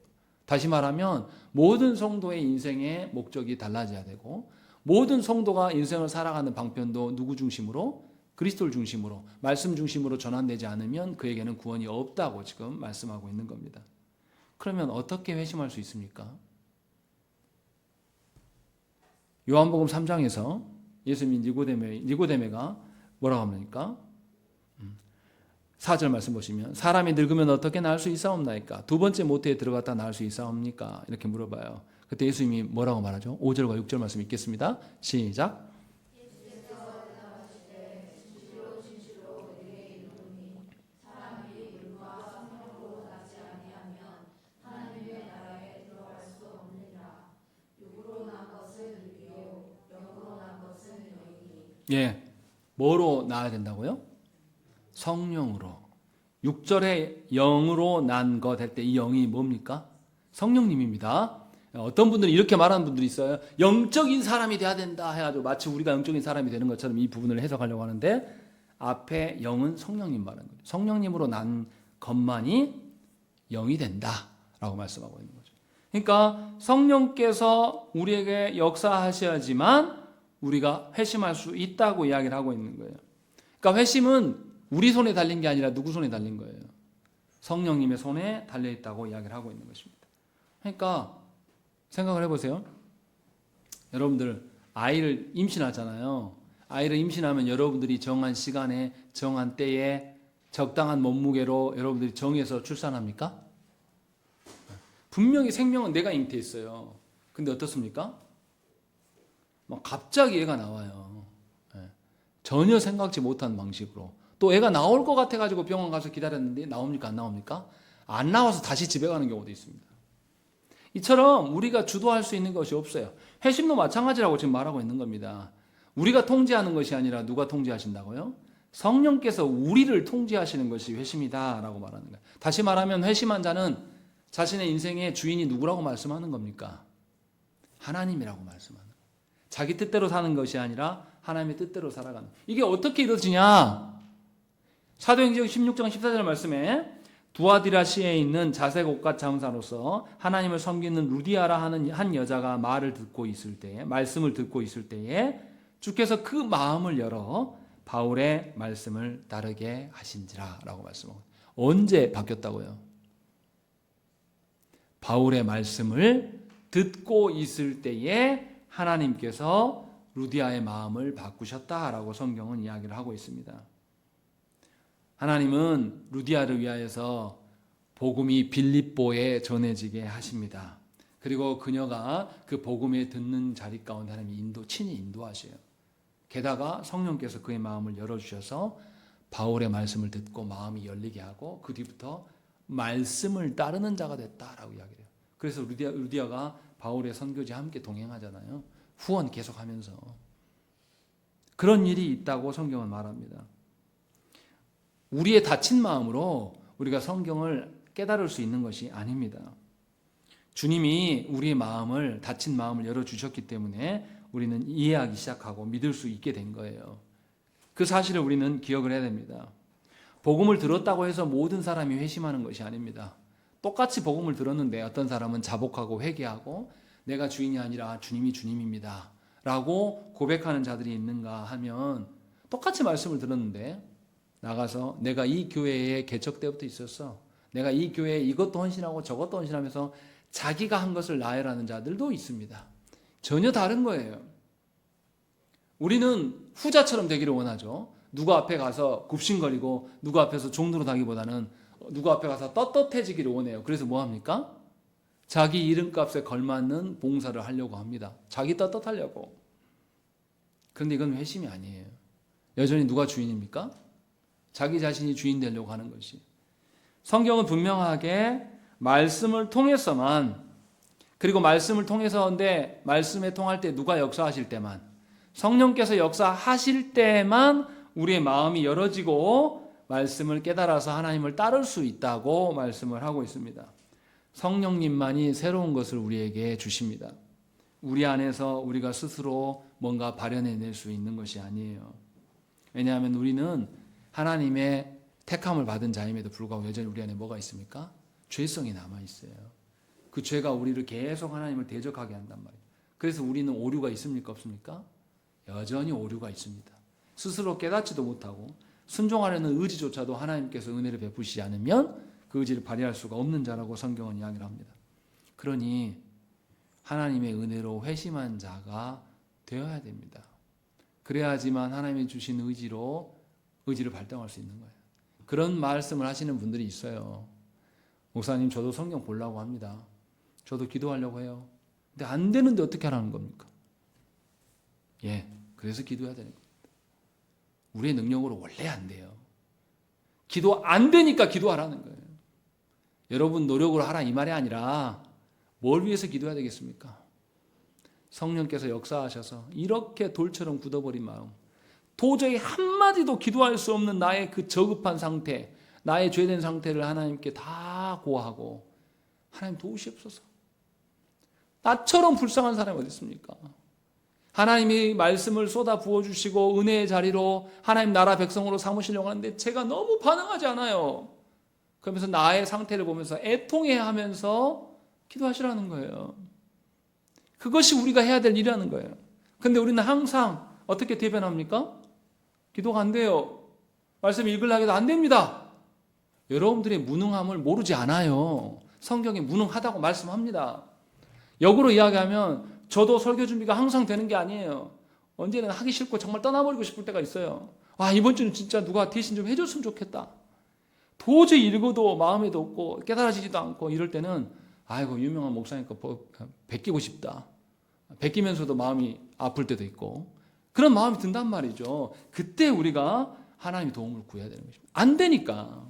A: 다시 말하면 모든 성도의 인생의 목적이 달라져야 되고 모든 성도가 인생을 살아가는 방편도 누구 중심으로? 그리스도를 중심으로, 말씀 중심으로 전환되지 않으면 그에게는 구원이 없다고 지금 말씀하고 있는 겁니다. 그러면 어떻게 회심할 수 있습니까? 요한복음 3장에서 예수님이 니고데메가 뭐라고 합니까? 4절 말씀 보시면 사람이 늙으면 어떻게 나을 수 있사옵나이까? 두 번째 모태에 들어갔다 나을 수 있사옵니까? 이렇게 물어봐요. 그때 예수님이 뭐라고 말하죠? 5절과 6절 말씀 읽겠습니다. 시작. 예, 뭐로 나아야 된다고요? 성령으로. 6절에 영으로 난 것 할 때 이 영이 뭡니까? 성령님입니다. 어떤 분들은 이렇게 말하는 분들이 있어요. 영적인 사람이 돼야 된다 해가지고 마치 우리가 영적인 사람이 되는 것처럼 이 부분을 해석하려고 하는데 앞에 영은 성령님 말하는 거죠. 성령님으로 난 것만이 영이 된다라고 말씀하고 있는 거죠. 그러니까 성령께서 우리에게 역사하셔야지만 우리가 회심할 수 있다고 이야기를 하고 있는 거예요. 그러니까 회심은 우리 손에 달린 게 아니라 누구 손에 달린 거예요? 성령님의 손에 달려 있다고 이야기를 하고 있는 것입니다. 그러니까 생각을 해보세요. 여러분들 아이를 임신하잖아요. 아이를 임신하면 여러분들이 정한 시간에 정한 때에 적당한 몸무게로 여러분들이 정해서 출산합니까? 분명히 생명은 내가 잉태했어요. 근데 어떻습니까? 막 갑자기 애가 나와요. 전혀 생각지 못한 방식으로. 또 애가 나올 것 같아가지고 병원 가서 기다렸는데 나옵니까? 안 나옵니까? 안 나와서 다시 집에 가는 경우도 있습니다. 이처럼 우리가 주도할 수 있는 것이 없어요. 회심도 마찬가지라고 지금 말하고 있는 겁니다. 우리가 통제하는 것이 아니라 누가 통제하신다고요? 성령께서 우리를 통제하시는 것이 회심이다라고 말하는 거예요. 다시 말하면 회심한 자는 자신의 인생의 주인이 누구라고 말씀하는 겁니까? 하나님이라고 말씀하는 거예요. 자기 뜻대로 사는 것이 아니라 하나님의 뜻대로 살아가는. 이게 어떻게 이루어지냐? 사도행전 16장 14절 말씀에 두아디라시에 있는 자색 옷갓 장사로서 하나님을 섬기는 루디아라 하는 한 여자가 말씀을 듣고 있을 때에 주께서 그 마음을 열어 바울의 말씀을 따르게 하신지라 라고 말씀하고. 언제 바뀌었다고요? 바울의 말씀을 듣고 있을 때에 하나님께서 루디아의 마음을 바꾸셨다라고 성경은 이야기를 하고 있습니다. 하나님은 루디아를 위하여서 복음이 빌립보에 전해지게 하십니다. 그리고 그녀가 그 복음에 듣는 자리 가운데 하나님이 친히 인도하셔요. 게다가 성령께서 그의 마음을 열어주셔서 바울의 말씀을 듣고 마음이 열리게 하고 그 뒤부터 말씀을 따르는 자가 됐다라고 이야기해요. 그래서 루디아가 바울의 선교지와 함께 동행하잖아요. 후원 계속하면서. 그런 일이 있다고 성경은 말합니다. 우리의 닫힌 마음으로 우리가 성경을 깨달을 수 있는 것이 아닙니다. 주님이 우리의 마음을, 닫힌 마음을 열어주셨기 때문에 우리는 이해하기 시작하고 믿을 수 있게 된 거예요. 그 사실을 우리는 기억을 해야 됩니다. 복음을 들었다고 해서 모든 사람이 회심하는 것이 아닙니다. 똑같이 복음을 들었는데 어떤 사람은 자복하고 회개하고 내가 주인이 아니라 주님이 주님입니다 라고 고백하는 자들이 있는가 하면 똑같이 말씀을 들었는데 나가서 내가 이 교회에 개척 때부터 있었어. 내가 이 교회에 이것도 헌신하고 저것도 헌신하면서 자기가 한 것을 나열하는 자들도 있습니다. 전혀 다른 거예요. 우리는 후자처럼 되기를 원하죠. 누구 앞에 가서 굽신거리고 누구 앞에서 종노릇하기보다는 누구 앞에 가서 떳떳해지기를 원해요. 그래서 뭐 합니까? 자기 이름값에 걸맞는 봉사를 하려고 합니다. 자기 떳떳하려고. 그런데 이건 회심이 아니에요. 여전히 누가 주인입니까? 자기 자신이 주인 되려고 하는 것이. 성경은 분명하게 말씀을 통해서만, 그리고 말씀을 통해서인데 말씀에 통할 때 누가 역사하실 때만, 성령께서 역사하실 때만 우리의 마음이 열어지고 말씀을 깨달아서 하나님을 따를 수 있다고 말씀을 하고 있습니다. 성령님만이 새로운 것을 우리에게 주십니다. 우리 안에서 우리가 스스로 뭔가 발현해낼 수 있는 것이 아니에요. 왜냐하면 우리는 하나님의 택함을 받은 자임에도 불구하고 여전히 우리 안에 뭐가 있습니까? 죄성이 남아있어요. 그 죄가 우리를 계속 하나님을 대적하게 한단 말이에요. 그래서 우리는 오류가 있습니까? 없습니까? 여전히 오류가 있습니다. 스스로 깨닫지도 못하고 순종하려는 의지조차도 하나님께서 은혜를 베푸시지 않으면 그 의지를 발휘할 수가 없는 자라고 성경은 이야기를 합니다. 그러니 하나님의 은혜로 회심한 자가 되어야 됩니다. 그래야지만 하나님이 주신 의지를 발동할 수 있는 거예요. 그런 말씀을 하시는 분들이 있어요. 목사님, 저도 성경 보려고 합니다. 저도 기도하려고 해요. 근데 안 되는데 어떻게 하라는 겁니까? 그래서 기도해야 되는 겁니다. 우리의 능력으로 원래 안 돼요. 기도 안 되니까 기도하라는 거예요. 여러분 노력으로 하라 이 말이 아니라 뭘 위해서 기도해야 되겠습니까? 성령께서 역사하셔서 이렇게 돌처럼 굳어버린 마음, 도저히 한마디도 기도할 수 없는 나의 그 저급한 상태, 나의 죄된 상태를 하나님께 다 고하고, 하나님 도우시옵소서. 나처럼 불쌍한 사람이 어디 있습니까? 하나님이 말씀을 쏟아 부어주시고 은혜의 자리로 하나님 나라 백성으로 삼으시려고 하는데 제가 너무 반응하지 않아요. 그러면서 나의 상태를 보면서 애통해하면서 기도하시라는 거예요. 그것이 우리가 해야 될 일이라는 거예요. 그런데 우리는 항상 어떻게 대변합니까? 기도가 안 돼요. 말씀 읽으려고 해도 안 됩니다. 여러분들의 무능함을 모르지 않아요. 성경에 무능하다고 말씀합니다. 역으로 이야기하면 저도 설교 준비가 항상 되는 게 아니에요. 언제는 하기 싫고 정말 떠나버리고 싶을 때가 있어요. 이번 주는 진짜 누가 대신 좀 해줬으면 좋겠다. 도저히 읽어도 마음에도 없고 깨달아지지도 않고 이럴 때는 유명한 목사니까 베끼고 싶다. 베끼면서도 마음이 아플 때도 있고 그런 마음이 든단 말이죠. 그때 우리가 하나님의 도움을 구해야 되는 것입니다. 안 되니까.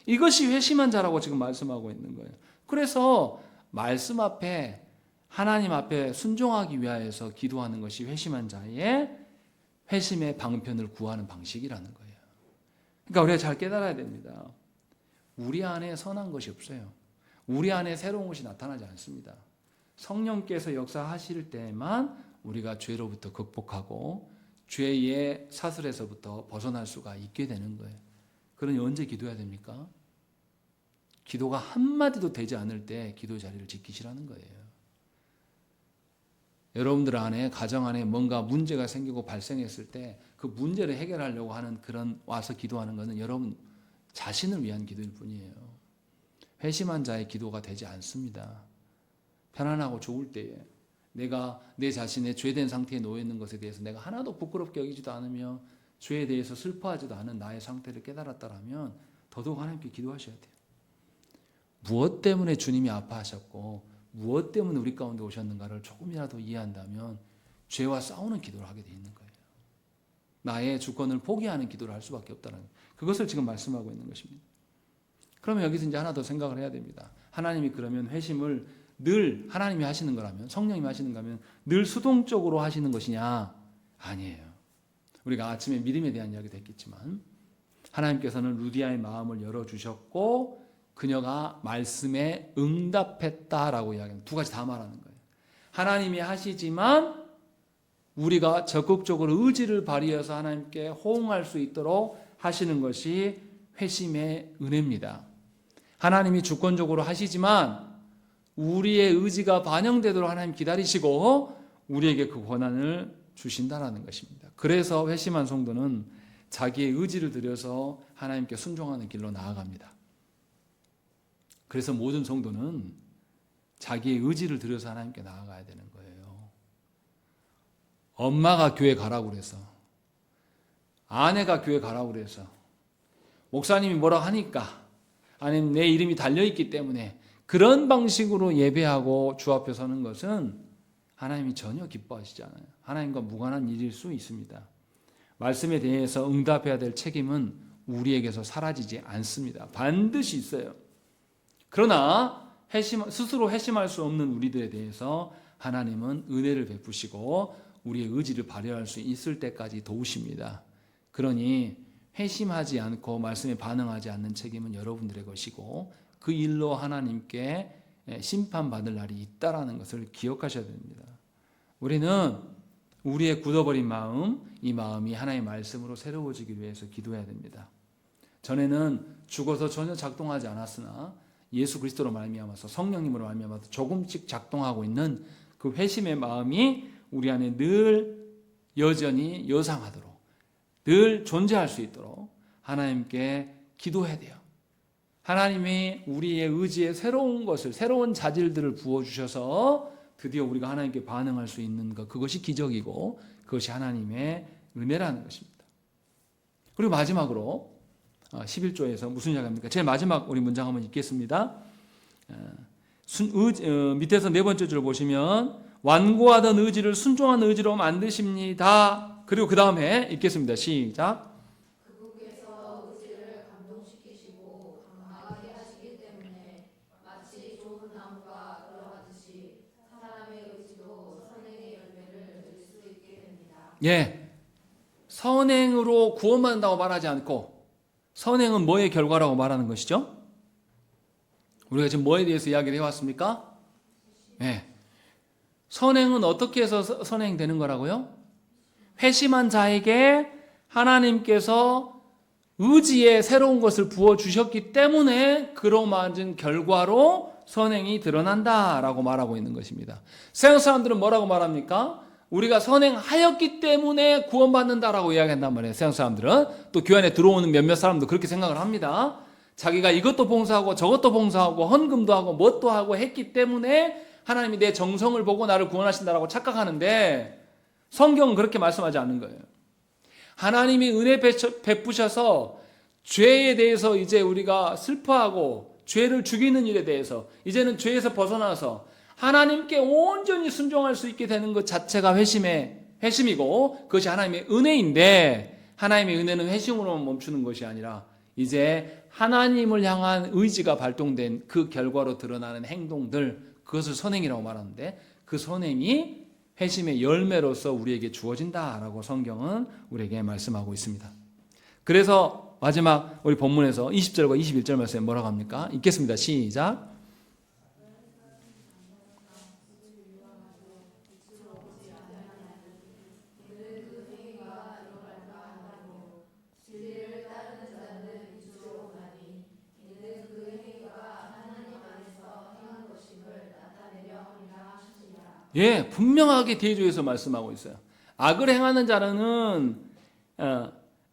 A: 이것이 회심한 자라고 지금 말씀하고 있는 거예요. 그래서 말씀 앞에 하나님 앞에 순종하기 위하여서 기도하는 것이 회심한 자의 회심의 방편을 구하는 방식이라는 거예요. 그러니까 우리가 잘 깨달아야 됩니다. 우리 안에 선한 것이 없어요. 우리 안에 새로운 것이 나타나지 않습니다. 성령께서 역사하실 때만 우리가 죄로부터 극복하고 죄의 사슬에서부터 벗어날 수가 있게 되는 거예요. 그러니 언제 기도해야 됩니까? 기도가 한마디도 되지 않을 때 기도 자리를 지키시라는 거예요. 여러분들 안에 가정 안에 뭔가 문제가 생기고 발생했을 때 그 문제를 해결하려고 하는 그런 와서 기도하는 것은 여러분 자신을 위한 기도일 뿐이에요. 회심한 자의 기도가 되지 않습니다. 편안하고 좋을 때에 내가 내 자신의 죄된 상태에 놓여 있는 것에 대해서 내가 하나도 부끄럽게 여기지도 않으며 죄에 대해서 슬퍼하지도 않은 나의 상태를 깨달았다라면 더더욱 하나님께 기도하셔야 돼요. 무엇 때문에 주님이 아파하셨고 무엇 때문에 우리 가운데 오셨는가를 조금이라도 이해한다면 죄와 싸우는 기도를 하게 돼 있는 거예요. 나의 주권을 포기하는 기도를 할 수밖에 없다는 거예요. 그것을 지금 말씀하고 있는 것입니다. 그러면 여기서 이제 하나 더 생각을 해야 됩니다. 하나님이 그러면 회심을 늘 하나님이 하시는 거라면, 성령님이 하시는 거라면 늘 수동적으로 하시는 것이냐? 아니에요. 우리가 아침에 믿음에 대한 이야기도 했겠지만 하나님께서는 루디아의 마음을 열어주셨고 그녀가 말씀에 응답했다라고 이야기합니다. 두 가지 다 말하는 거예요. 하나님이 하시지만 우리가 적극적으로 의지를 발휘해서 하나님께 호응할 수 있도록 하시는 것이 회심의 은혜입니다. 하나님이 주권적으로 하시지만 우리의 의지가 반영되도록 하나님 기다리시고 우리에게 그 권한을 주신다는 것입니다. 그래서 회심한 성도는 자기의 의지를 들여서 하나님께 순종하는 길로 나아갑니다. 그래서 모든 성도는 자기의 의지를 들여서 하나님께 나아가야 되는 거예요. 엄마가 교회 가라고 그래서 아내가 교회 가라고 그래서, 목사님이 뭐라고 하니까, 아니면 내 이름이 달려있기 때문에 그런 방식으로 예배하고 주 앞에 서는 것은 하나님이 전혀 기뻐하시지 않아요. 하나님과 무관한 일일 수 있습니다. 말씀에 대해서 응답해야 될 책임은 우리에게서 사라지지 않습니다. 반드시 있어요. 그러나 스스로 회심할 수 없는 우리들에 대해서 하나님은 은혜를 베푸시고 우리의 의지를 발휘할 수 있을 때까지 도우십니다. 그러니 회심하지 않고 말씀에 반응하지 않는 책임은 여러분들의 것이고 그 일로 하나님께 심판받을 날이 있다라는 것을 기억하셔야 됩니다. 우리는 우리의 굳어버린 마음, 이 마음이 하나님의 말씀으로 새로워지기 위해서 기도해야 됩니다. 전에는 죽어서 전혀 작동하지 않았으나 예수 그리스도로 말미암아서, 성령님으로 말미암아서 조금씩 작동하고 있는 그 회심의 마음이 우리 안에 늘 여전히 여상하도록, 늘 존재할 수 있도록 하나님께 기도해야 돼요. 하나님이 우리의 의지에 새로운 것을, 새로운 자질들을 부어주셔서 드디어 우리가 하나님께 반응할 수 있는 것, 그것이 기적이고 그것이 하나님의 은혜라는 것입니다. 그리고 마지막으로 11조에서 무슨 이야기합니까? 제일 마지막 우리 문장 한번 읽겠습니다. 밑에서 네 번째 줄 보시면 완고하던 의지를 순종한 의지로 만드십니다. 그리고 그 다음에 읽겠습니다. 시작.
B: 그분께서 의지를 감동시키시고 강하게 하시기 때문에 마치 좋은 나무가 들어가듯이 사람의 의지도 선행의 열매를 맺을 수 있게 됩니다.
A: 예, 선행으로 구원받는다고 말하지 않고 선행은 뭐의 결과라고 말하는 것이죠? 우리가 지금 뭐에 대해서 이야기를 해왔습니까? 예, 선행은 어떻게 해서 선행되는 거라고요? 회심한 자에게 하나님께서 의지에 새로운 것을 부어주셨기 때문에 그로 맞은 결과로 선행이 드러난다라고 말하고 있는 것입니다. 세상 사람들은 뭐라고 말합니까? 우리가 선행하였기 때문에 구원받는다라고 이야기한단 말이에요. 세상 사람들은. 또 교회 안에 들어오는 몇몇 사람도 그렇게 생각을 합니다. 자기가 이것도 봉사하고 저것도 봉사하고 헌금도 하고 뭣도 하고 했기 때문에 하나님이 내 정성을 보고 나를 구원하신다라고 착각하는데 성경은 그렇게 말씀하지 않는 거예요. 하나님이 은혜 베푸셔서 죄에 대해서 이제 우리가 슬퍼하고 죄를 죽이는 일에 대해서 이제는 죄에서 벗어나서 하나님께 온전히 순종할 수 있게 되는 것 자체가 회심이고 그것이 하나님의 은혜인데, 하나님의 은혜는 회심으로만 멈추는 것이 아니라 이제 하나님을 향한 의지가 발동된 그 결과로 드러나는 행동들, 그것을 선행이라고 말하는데 그 선행이 회심의 열매로서 우리에게 주어진다라고 성경은 우리에게 말씀하고 있습니다. 그래서 마지막 우리 본문에서 20절과 21절 말씀에 뭐라고 합니까? 읽겠습니다. 시작. 예, 분명하게 대조해서 말씀하고 있어요. 악을 행하는 자는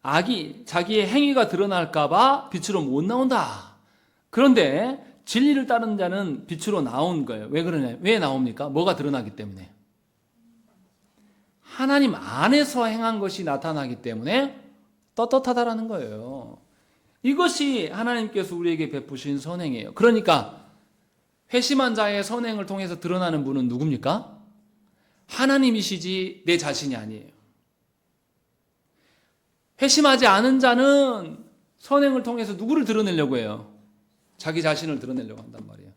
A: 악이 자기의 행위가 드러날까봐 빛으로 못 나온다. 그런데 진리를 따르는 자는 빛으로 나온 거예요. 왜 그러냐? 왜 나옵니까? 뭐가 드러나기 때문에. 하나님 안에서 행한 것이 나타나기 때문에 떳떳하다라는 거예요. 이것이 하나님께서 우리에게 베푸신 선행이에요. 그러니까 회심한 자의 선행을 통해서 드러나는 분은 누굽니까? 하나님이시지 내 자신이 아니에요. 회심하지 않은 자는 선행을 통해서 누구를 드러내려고 해요? 자기 자신을 드러내려고 한단 말이에요.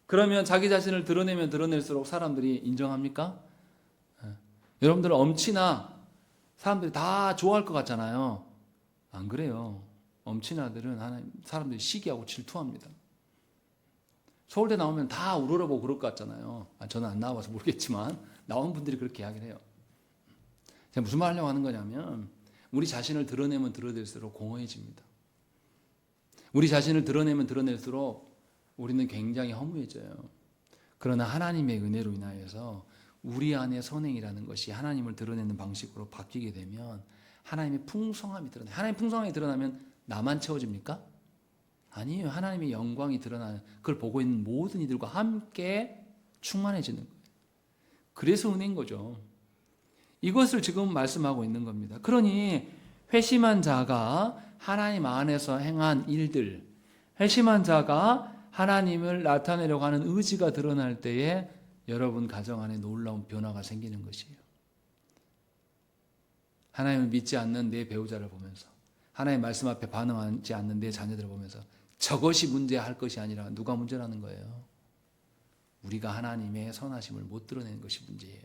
A: 그러면 자기 자신을 드러내면 드러낼수록 사람들이 인정합니까? 여러분들은 엄친아 사람들이 다 좋아할 것 같잖아요. 안 그래요. 엄친아들은 사람들이 시기하고 질투합니다. 서울대 나오면 다 우러러보고 그럴 것 같잖아요. 저는 안 나와봐서 모르겠지만 나온 분들이 그렇게 이야기를 해요. 제가 무슨 말 하려고 하는 거냐면 우리 자신을 드러내면 드러낼수록 공허해집니다. 우리 자신을 드러내면 드러낼수록 우리는 굉장히 허무해져요. 그러나 하나님의 은혜로 인하여서 우리 안에 선행이라는 것이 하나님을 드러내는 방식으로 바뀌게 되면 하나님의 풍성함이 드러나요. 하나님의 풍성함이 드러나면 나만 채워집니까? 아니에요. 하나님의 영광이 드러나는 그걸 보고 있는 모든 이들과 함께 충만해지는 거예요. 그래서 은혜인 거죠. 이것을 지금 말씀하고 있는 겁니다. 그러니 회심한 자가 하나님 안에서 행한 일들, 회심한 자가 하나님을 나타내려고 하는 의지가 드러날 때에 여러분 가정 안에 놀라운 변화가 생기는 것이에요. 하나님을 믿지 않는 내 배우자를 보면서, 하나님의 말씀 앞에 반응하지 않는 내 자녀들을 보면서 저것이 문제할 것이 아니라 누가 문제라는 거예요? 우리가 하나님의 선하심을 못 드러내는 것이 문제예요.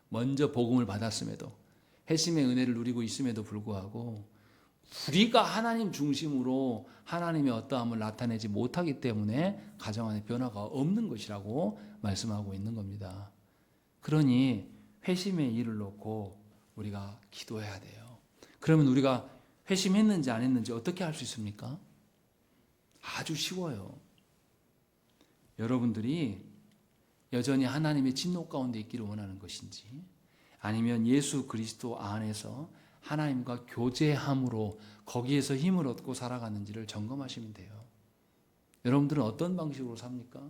A: 먼저 복음을 받았음에도, 회심의 은혜를 누리고 있음에도 불구하고 우리가 하나님 중심으로 하나님의 어떠함을 나타내지 못하기 때문에 가정 안에 변화가 없는 것이라고 말씀하고 있는 겁니다. 그러니 회심의 일을 놓고 우리가 기도해야 돼요. 그러면 우리가 회심했는지 안 했는지 어떻게 알 수 있습니까? 아주 쉬워요. 여러분들이 여전히 하나님의 진노 가운데 있기를 원하는 것인지, 아니면 예수 그리스도 안에서 하나님과 교제함으로 거기에서 힘을 얻고 살아가는지를 점검하시면 돼요. 여러분들은 어떤 방식으로 삽니까?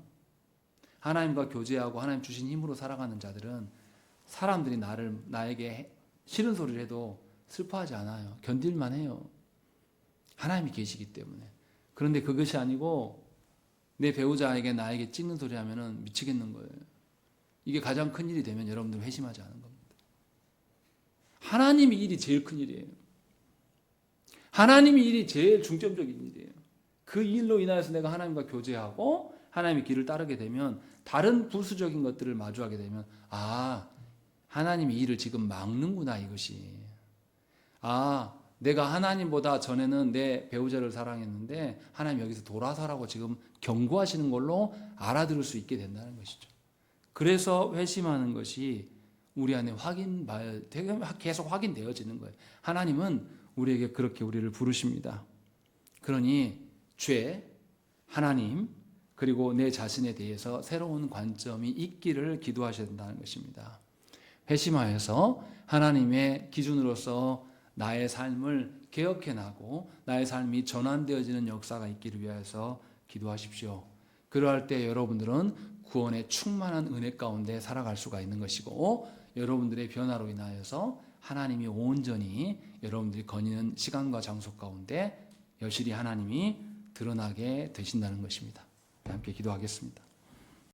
A: 하나님과 교제하고 하나님 주신 힘으로 살아가는 자들은 사람들이 나에게 싫은 소리를 해도 슬퍼하지 않아요. 견딜만 해요. 하나님이 계시기 때문에. 그런데 그것이 아니고 내 배우자에게 나에게 찍는 소리 하면은 미치겠는 거예요. 이게 가장 큰 일이 되면 여러분들 회심하지 않은 겁니다. 하나님의 일이 제일 큰 일이에요. 하나님의 일이 제일 중점적인 일이에요. 그 일로 인하여서 내가 하나님과 교제하고 하나님의 길을 따르게 되면, 다른 부수적인 것들을 마주하게 되면, 아, 하나님의 일을 지금 막는구나, 이것이. 아, 내가 하나님보다 전에는 내 배우자를 사랑했는데 하나님 여기서 돌아서라고 지금 경고하시는 걸로 알아들을 수 있게 된다는 것이죠. 그래서 회심하는 것이 우리 안에 계속 확인되어지는 거예요. 하나님은 우리에게 그렇게 우리를 부르십니다. 그러니 죄, 하나님, 그리고 내 자신에 대해서 새로운 관점이 있기를 기도하셔야 된다는 것입니다. 회심하여서 하나님의 기준으로서 나의 삶을 개혁해 나고 나의 삶이 전환되어지는 역사가 있기를 위하여서 기도하십시오. 그러할 때 여러분들은 구원의 충만한 은혜 가운데 살아갈 수가 있는 것이고, 여러분들의 변화로 인하여서 하나님이 온전히 여러분들이 거니는 시간과 장소 가운데 여실히 하나님이 드러나게 되신다는 것입니다. 함께 기도하겠습니다.